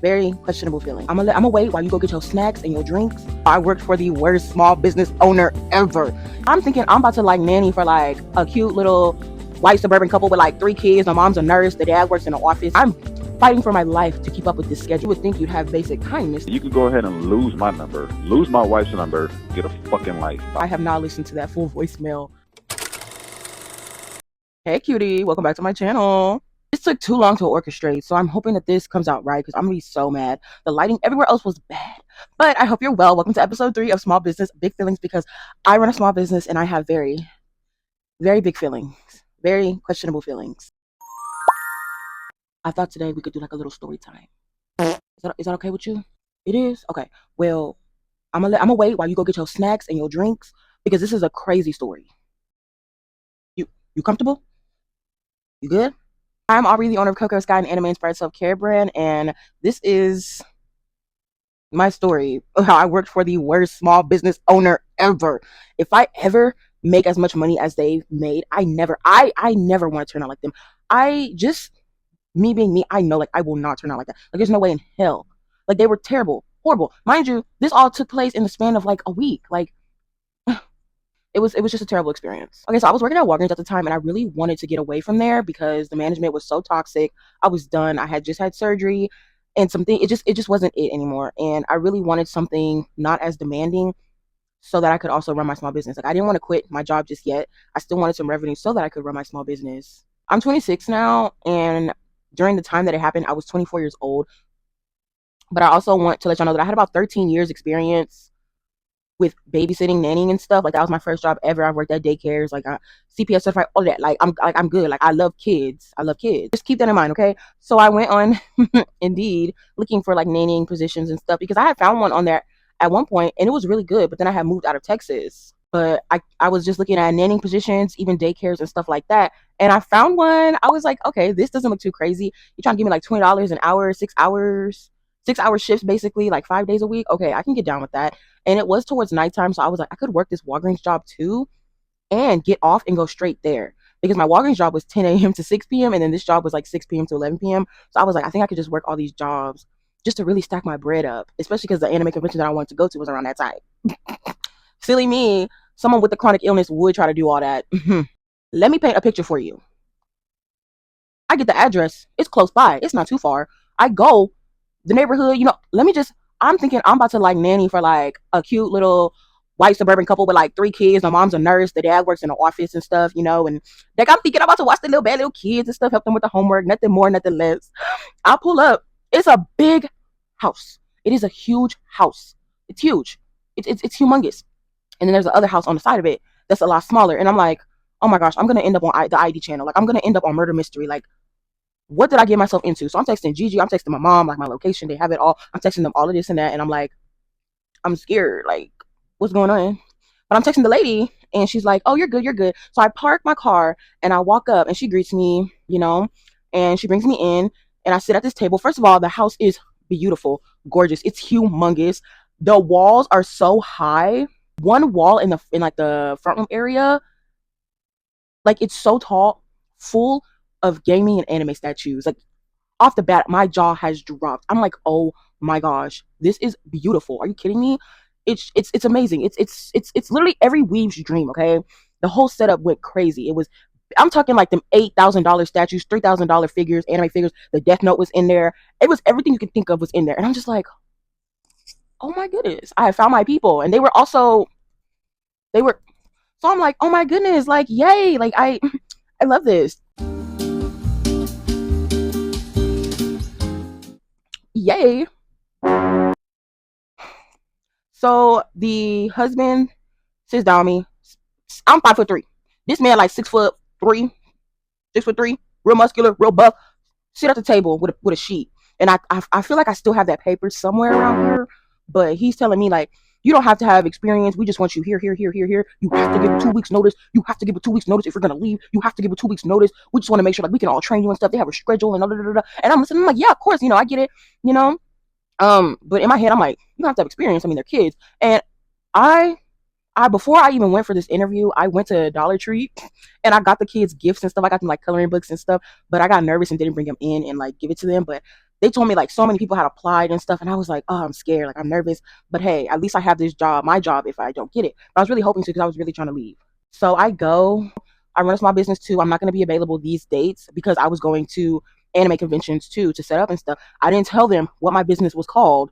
Very questionable feeling. I'm gonna wait while you go get your snacks and your drinks. I worked for the worst small business owner ever. I'm thinking I'm about to like nanny for like a cute little white suburban couple with like 3 kids. My mom's a nurse, the dad works in the office. I'm fighting for my life to keep up with this schedule. You would think you'd have basic kindness. You can go ahead and lose my number, lose my wife's number, get a fucking life. I have not listened to that full voicemail. Hey cutie, welcome back to my channel. This took too long to orchestrate, so I'm hoping that this comes out right because I'm gonna be so mad. The lighting everywhere else was bad, but I hope you're well. Welcome to episode 3 of Small Business Big Feelings, because I run a small business and I have very, very big feelings, very questionable feelings. I thought today we could do like a little story time. Is that okay with you? It is? Okay. Well, I'm gonna wait while you go get your snacks and your drinks because this is a crazy story. You comfortable? You good? I'm Aubre, the owner of Coco Sky, an anime-inspired self-care brand, and this is my story of how I worked for the worst small business owner ever. If I ever make as much money as they made, I never want to turn out like them. Me being me, I know like I will not turn out like that. Like there's no way in hell. Like they were terrible, horrible. Mind you, this all took place in the span of like a week. Like it was just a terrible experience. Okay, so I was working at Walgreens at the time and I really wanted to get away from there because the management was so toxic. I was done. I had just had surgery and something it just wasn't it anymore. And I really wanted something not as demanding so that I could also run my small business. Like I didn't want to quit my job just yet. I still wanted some revenue so that I could run my small business. I'm 26 now, and during the time that it happened, I was 24 years old. But I also want to let y'all know that I had about 13 years experience with babysitting, nannying, and stuff. Like that was my first job ever. I worked at daycares, like CPS certified, all that. I'm good. Like I love kids. Just keep that in mind, okay? So I went on Indeed looking for like nannying positions and stuff because I had found one on there at one point and it was really good. But then I had moved out of Texas. But I was just looking at nannying positions, even daycares and stuff like that. And I found one. I was like, okay, this doesn't look too crazy. You're trying to give me like $20 an hour, 6 hours, 6-hour shifts, basically, like 5 days a week. Okay, I can get down with that. And it was towards nighttime, so I was like, I could work this Walgreens job too and get off and go straight there. Because my Walgreens job was 10 a.m. to 6 p.m. and then this job was like 6 p.m. to 11 p.m. So I was like, I think I could just work all these jobs just to really stack my bread up, especially because the anime convention that I wanted to go to was around that time. Silly me, someone with a chronic illness would try to do all that. Let me paint a picture for you. I get the address. It's close by. It's not too far. I go the neighborhood, I'm thinking I'm about to like nanny for like a cute little white suburban couple with like 3 kids. My mom's a nurse, the dad works in the office and stuff, and like I'm thinking I'm about to watch the little bad little kids and stuff, help them with the homework, nothing more, nothing less. I pull up. It's a big house. It is a huge house. It's huge. It's humongous. And then there's the other house on the side of it that's a lot smaller. And I'm like, oh my gosh, I'm gonna end up on the ID channel. Like I'm gonna end up on murder mystery. Like, what did I get myself into? So I'm texting Gigi, I'm texting my mom, like my location, they have it all. I'm texting them all of this and that, and I'm like, I'm scared, like, what's going on? But I'm texting the lady, and she's like, oh, you're good, you're good. So I park my car, and I walk up, and she greets me, and she brings me in, and I sit at this table. First of all, the house is beautiful, gorgeous. It's humongous. The walls are so high. One wall in like the front room area, like it's so tall, full of gaming and anime statues. Like off the bat, my jaw has dropped. I'm like, oh my gosh, this is beautiful. Are you kidding me? It's amazing. It's literally every weeb's dream. Okay, the whole setup went crazy. I'm talking like them $8,000 statues, $3,000 figures, anime figures. The Death Note was in there. It was everything you could think of was in there. And I'm just like, oh my goodness, I have found my people, and they were. So I'm like, oh my goodness, like yay, like I love this. Yay. So the husband sits down with me. I'm 5'3". This man like 6'3", 6'3", real muscular, real buff. Sit at the table with a sheet. And I feel like I still have that paper somewhere around here. But he's telling me like, you don't have to have experience. We just want you here, here, here, here, here. You have to give 2 weeks notice. You have to give a 2 weeks notice if you're gonna leave. You have to give a 2 weeks notice. We just want to make sure like we can all train you and stuff. They have a schedule and And I'm listening. I'm like, yeah, of course. I get it. But in my head, I'm like, you don't have to have experience. I mean, they're kids. And I before I even went for this interview, I went to Dollar Tree and I got the kids gifts and stuff. I got them like coloring books and stuff. But I got nervous and didn't bring them in and like give it to them. But they told me like so many people had applied and stuff, and I was like, oh, I'm scared, like I'm nervous. But hey, at least I have this job, my job, if I don't get it. But I was really hoping to because I was really trying to leave. So I go, I run a small business too. I'm not going to be available these dates because I was going to anime conventions too to set up and stuff. I didn't tell them what my business was called.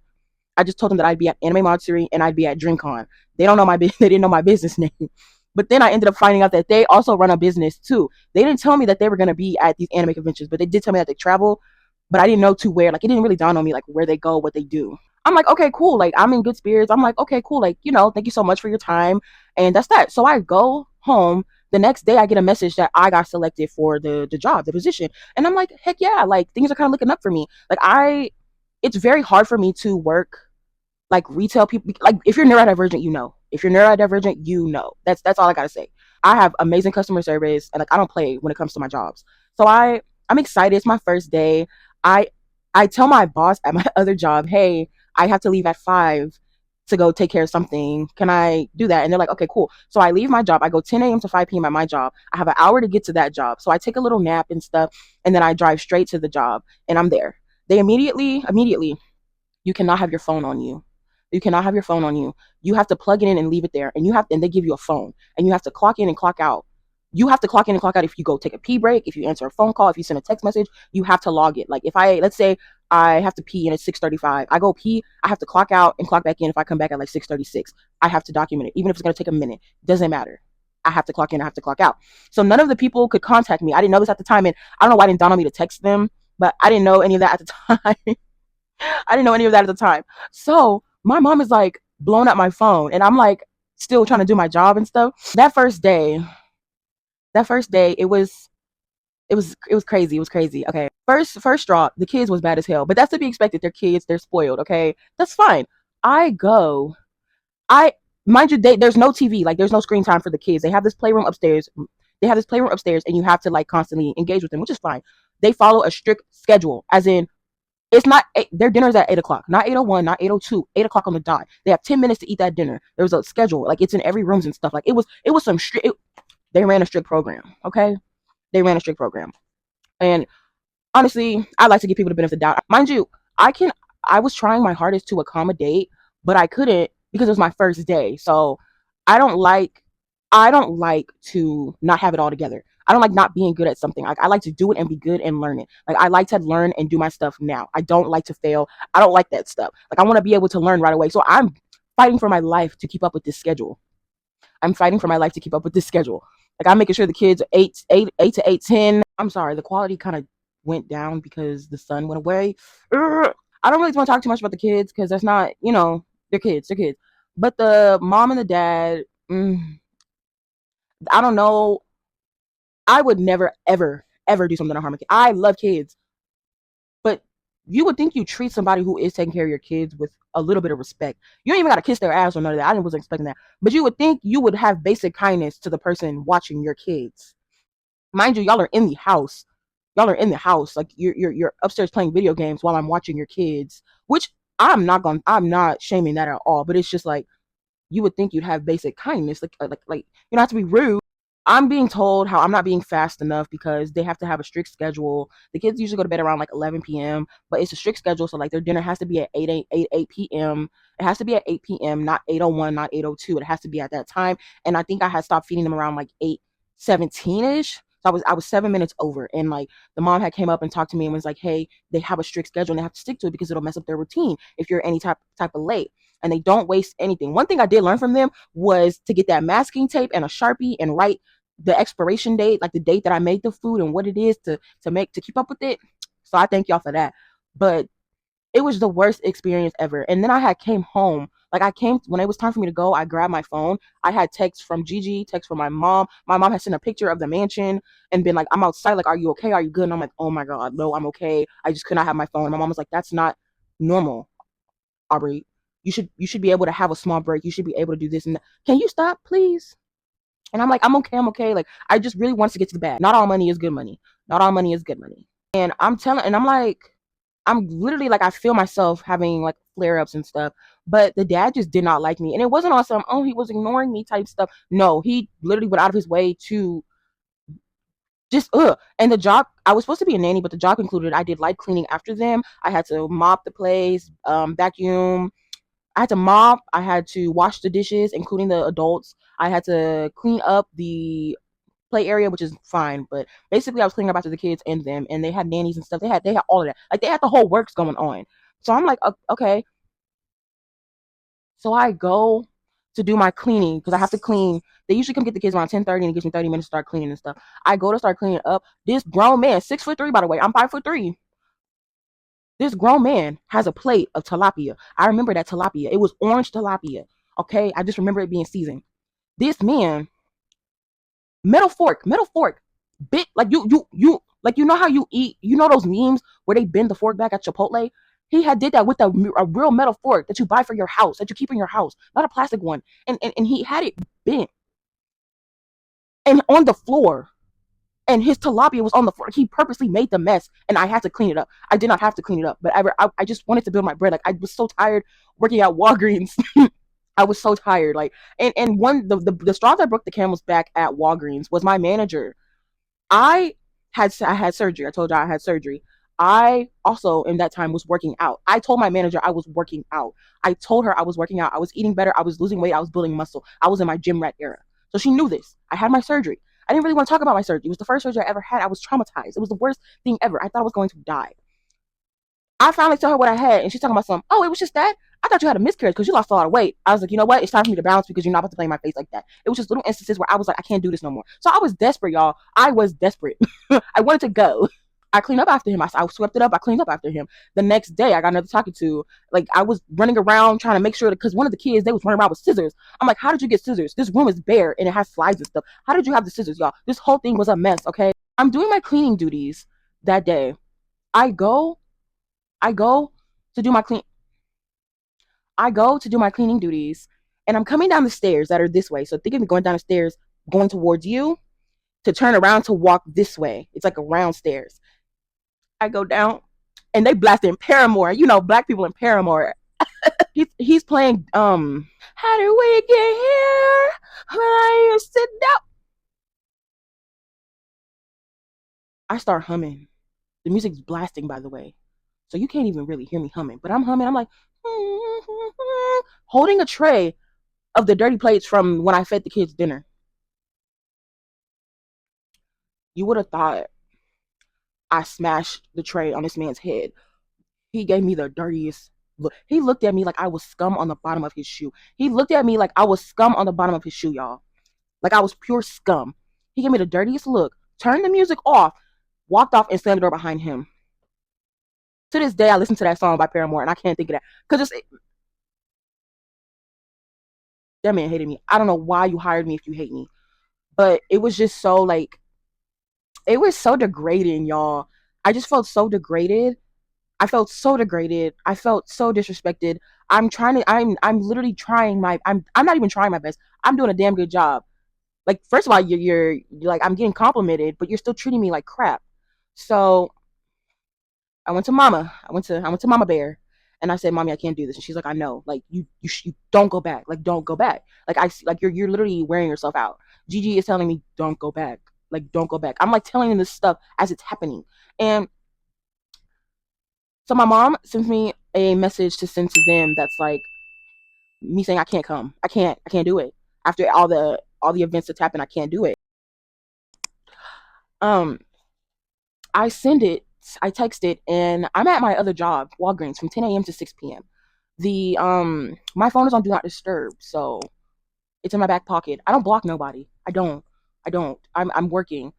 I just told them that I'd be at Anime Matsuri and I'd be at DreamCon. They don't know my they didn't know my business name. But then I ended up finding out that they also run a business too. They didn't tell me that they were gonna be at these anime conventions, but they did tell me that they travel. But I didn't know to where. Like it didn't really dawn on me like where they go, what they do. I'm like, okay, cool. Like I'm in good spirits. I'm like, okay, cool. Like thank you so much for your time, and that's that. So I go home. The next day, I get a message that I got selected for the job, the position, and I'm like, heck yeah! Like things are kind of looking up for me. It's very hard for me to work like retail people. Like if you're neurodivergent, if you're neurodivergent, that's all I gotta say. I have amazing customer service, and like I don't play when it comes to my jobs. So I'm excited. It's my first day. I i tell my boss at my other job, hey, I have to leave at 5 to go take care of something. Can I do that? And they're like, okay, cool. So I leave my job. I go 10 a.m. to 5 p.m. at my job. I have an hour to get to that job, so I take a little nap and stuff, and then I drive straight to the job, and I'm there. They immediately, you cannot have your phone on you. You cannot have your phone on you. You have to plug it in and leave it there. And they give you a phone, and you have to clock in and clock out. You have to clock in and clock out if you go take a pee break, if you answer a phone call, if you send a text message, you have to log it. Like let's say I have to pee and it's 6:35. I go pee, I have to clock out and clock back in if I come back at like 6:36. I have to document it. Even if it's going to take a minute, doesn't matter. I have to clock in, I have to clock out. So none of the people could contact me. I didn't know this at the time, and I don't know why it didn't dawn on me to text them, but I didn't know any of that at the time. I didn't know any of that at the time. So my mom is like blowing up my phone, and I'm like still trying to do my job and stuff. That first day, it was crazy. It was crazy. Okay, first drop, the kids was bad as hell, but that's to be expected. They're kids. They're spoiled. Okay, that's fine. I go. I Mind you, there's no TV. Like there's no screen time for the kids. They have this playroom upstairs. And you have to like constantly engage with them, which is fine. They follow a strict schedule, as in it's not their dinner's at 8 o'clock, not 8:01, not 8:02, 8 o'clock on the dot. They have 10 minutes to eat that dinner. There was a schedule, like it's in every rooms and stuff. Like it was some strict. They ran a strict program. Okay, they ran a strict program, and honestly, I like to give people the benefit of the doubt. Mind you, I can. I was trying my hardest to accommodate, but I couldn't because it was my first day. So I don't like. I don't like to not have it all together. I don't like not being good at something. I like to do it and be good and learn it. Like I like to learn and do my stuff now. I don't like to fail. I don't like that stuff. Like I want to be able to learn right away. So I'm fighting for my life to keep up with this schedule. I'm fighting for my life to keep up with this schedule. Like I'm making sure the kids are eight to 8:10. I'm sorry, the quality kind of went down because the sun went away. I don't really want to talk too much about the kids because that's not, they're kids, they're kids. But the mom and the dad, I don't know. I would never, ever, ever do something to harm a kid. I love kids, but you would think you treat somebody who is taking care of your kids with a little bit of respect. You don't even got to kiss their ass or none of that. I wasn't expecting that. But you would think you would have basic kindness to the person watching your kids. Mind you, y'all are in the house. Y'all are in the house. Like you're upstairs playing video games while I'm watching your kids. Which I'm not shaming that at all. But it's just like you would think you'd have basic kindness. Like you don't have to be rude. I'm being told how I'm not being fast enough because they have to have a strict schedule. The kids usually go to bed around like 11 p.m., but it's a strict schedule. So like their dinner has to be at 8 p.m. It has to be at 8 p.m., not 8:01, not 8:02. It has to be at that time. And I think I had stopped feeding them around like 8:17ish. So I was 7 minutes over, and like the mom had came up and talked to me and was like, "Hey, they have a strict schedule and they have to stick to it because it'll mess up their routine if you're any type of late." And they don't waste anything. One thing I did learn from them was to get that masking tape and a Sharpie and write the expiration date, like the date that I made the food and what it is to keep up with it. So I thank y'all for that. But it was the worst experience ever. And then I had came home. Like I came when it was time for me to go, I grabbed my phone. I had texts from Gigi, text from my mom. My mom had sent a picture of the mansion and been like, I'm outside, like, are you okay? Are you good? And I'm like, oh my God, no, I'm okay. I just could not have my phone. And my mom was like, that's not normal, Aubrey. You should be able to have a small break. You should be able to do this and that. Can you stop, please? And I'm like, I'm okay, I'm okay. Like, I just really want to get to the bag. Not all money is good money. Not all money is good money. And I'm like, I'm literally like, I feel myself having like flare ups and stuff. But the dad just did not like me. And it wasn't on some, oh, he was ignoring me type stuff. No, he literally went out of his way to Just ugh. And the job, I was supposed to be a nanny, but the job included I did light cleaning after them. I had to mop the place, vacuum. I had to mop. I had to wash the dishes, including the adults. I had to clean up the play area, which is fine. But basically, I was cleaning up after the kids and them, and they had nannies and stuff. They had all of that. Like they had the whole works going on. So I'm like, okay. So I go to do my cleaning because I have to clean. They usually come get the kids around 10:30, and it gives me 30 minutes to start cleaning and stuff. I go to start cleaning up. This grown man, 6'3", by the way, I'm 5'3". This grown man has a plate of tilapia. I remember that tilapia. It was orange tilapia. Okay, I just remember it being seasoned. This man, metal fork, bit like you like you know how you eat. You know those memes where they bend the fork back at Chipotle. He had did that with a real metal fork that you buy for your house, that you keep in your house, not a plastic one. And he had it bent and on the floor. And his tilapia was on the floor. He purposely made the mess, and I had to clean it up. I did not have to clean it up, but I just wanted to build my bread. Like I was so tired working at Walgreens. I was so tired. Like and one the straw that broke the camel's back at Walgreens was my manager. I I had surgery. I told you I had surgery. I also in that time was working out. I told my manager I was working out. I told her I was working out. I was eating better. I was losing weight. I was building muscle. I was in my gym rat era. So she knew this. I had my surgery. I didn't really want to talk about my surgery. It was the first surgery I ever had. I was traumatized. It was the worst thing ever. I thought I was going to die. I finally tell her what I had, and she's talking about something. Oh, it was just that. I thought you had a miscarriage because you lost a lot of weight. I was like, you know what? It's time for me to balance because you're not about to play in my face like that. It was just little instances where I was like, I can't do this no more. So I was desperate, y'all. I was desperate. I wanted to go. I cleaned up after him. I swept it up. I cleaned up after him. The next day, I got another talking to. Like I was running around trying to make sure because one of the kids they was running around with scissors. I'm like, how did you get scissors? This room is bare and it has slides and stuff. How did you have the scissors, y'all? This whole thing was a mess. Okay, I'm doing my cleaning duties that day. I go. I go to do my clean. I go to do my cleaning duties, and I'm coming down the stairs that are this way. So think of me going down the stairs, going towards you to turn around to walk this way. It's like a round stairs. I go down, and they blasting Paramore. You know, black people in Paramore. He's playing. How did we get here? When I used to down. I start humming. The music's blasting, by the way, so you can't even really hear me humming. But I'm humming. I'm like holding a tray of the dirty plates from when I fed the kids dinner. You would have thought I smashed the tray on this man's head. He gave me the dirtiest look. He looked at me like I was scum on the bottom of his shoe. He looked at me like I was scum on the bottom of his shoe, y'all. Like I was pure scum. He gave me the dirtiest look, turned the music off, walked off, and slammed the door behind him. To this day, I listen to that song by Paramore, and I can't think of that because that man hated me. I don't know why you hired me if you hate me, but it was just so like it was so degrading, y'all. I just felt so degraded. I felt so degraded. I felt so disrespected. I'm literally trying I'm not even trying my best. I'm doing a damn good job. Like first of all, you're like I'm getting complimented, but you're still treating me like crap. So I went to Mama. I went to Mama Bear, and I said, "Mommy, I can't do this." And she's like, "I know. Like you don't go back. Like don't go back. Like like you're literally wearing yourself out." Gigi is telling me, "Don't go back. Like don't go back." I'm like telling them this stuff as it's happening, and so my mom sends me a message to send to them that's like me saying I can't come. I can't do it. After all the events that's happened, I can't do it. Um I send it, I text it, and I'm at my other job, Walgreens, from 10 a.m. to 6 p.m. The my phone is on do not disturb, so it's in my back pocket. I don't block nobody. I don't. I don't. I'm working.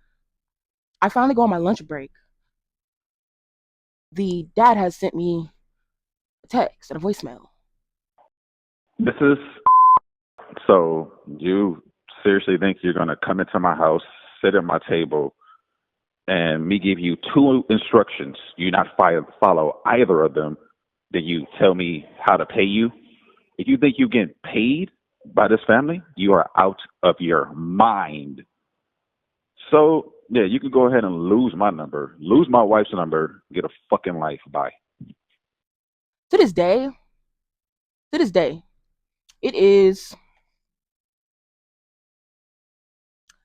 I finally go on my lunch break. The dad has sent me a text and a voicemail. This is so you seriously think you're gonna come into my house, sit at my table, and me give you two instructions, you not follow either of them, then you tell me how to pay you? If you think you get paid by this family, you are out of your mind. So yeah, you can go ahead and lose my number, lose my wife's number, get a fucking life. Bye. To this day, to this day, it is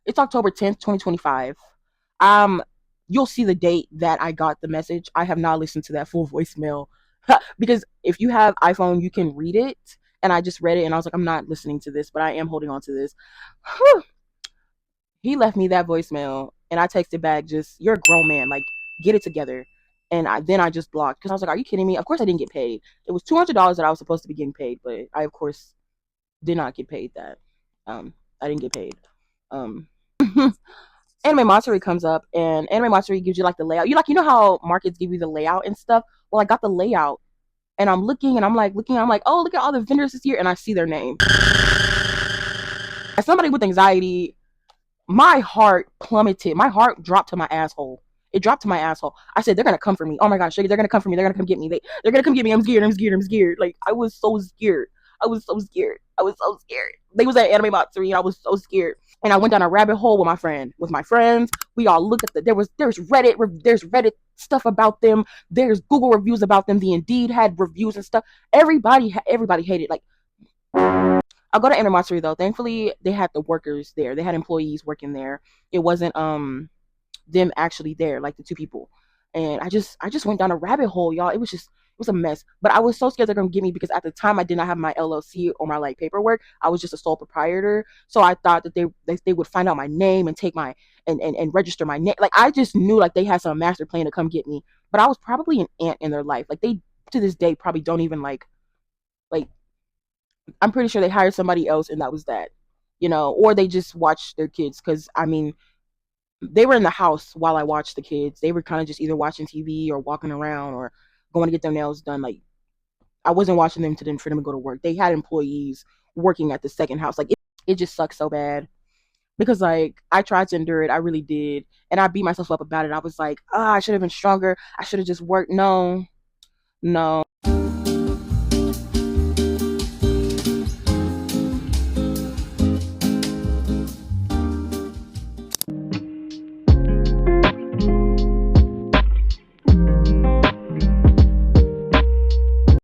it's October 10th, 2025. Um, you'll see the date that I got the message. I have not listened to that full voicemail because if you have iPhone, you can read it. And I just read it and I was like, I'm not listening to this, but I am holding on to this. He left me that voicemail and I texted back, just, you're a grown man, like, get it together. And then I just blocked because I was like, are you kidding me? Of course I didn't get paid. It was $200 that I was supposed to be getting paid, but I of course did not get paid that. I didn't get paid. Um, Anime Matsuri comes up and Anime Matsuri gives you like the layout. You know how markets give you the layout and stuff. Well, I got the layout and I'm looking and I'm like, oh, look at all the vendors this year, and I see their name. As somebody with anxiety, my heart plummeted. My heart dropped to my asshole. It dropped to my asshole. I said, they're gonna come for me. Oh my gosh, they're gonna come for me. They're gonna come get me. They're gonna come get me. I'm scared. I'm scared. I'm scared. Like, I was so scared. I was so scared. I was so scared. They was at Anime Bot 3 and I was so scared. And I went down a rabbit hole with my friends. We all looked at there's Reddit stuff about them. There's Google reviews about them. The Indeed had reviews and stuff. Everybody hated. Like, I'll go to Anniversary though. Thankfully, they had the workers there. They had employees working there. It wasn't them actually there, like the two people. And I just went down a rabbit hole, y'all. It was a mess. But I was so scared they're gonna get me because at the time I did not have my LLC or my like paperwork. I was just a sole proprietor. So I thought that they would find out my name and take my and register my name. Like, I just knew like they had some master plan to come get me. But I was probably an ant in their life. Like, they to this day probably don't even like I'm pretty sure they hired somebody else and that was that. Or they just watched their kids because I mean they were in the house while I watched the kids. They were kind of just either watching TV or walking around or going to get their nails done. Like, I wasn't watching them for them to go to work. They had employees working at the second house. Like, it just sucks so bad because like I tried to endure it. I really did, and I beat myself up about it. I was like, I should have been stronger. I should have just worked. No, no.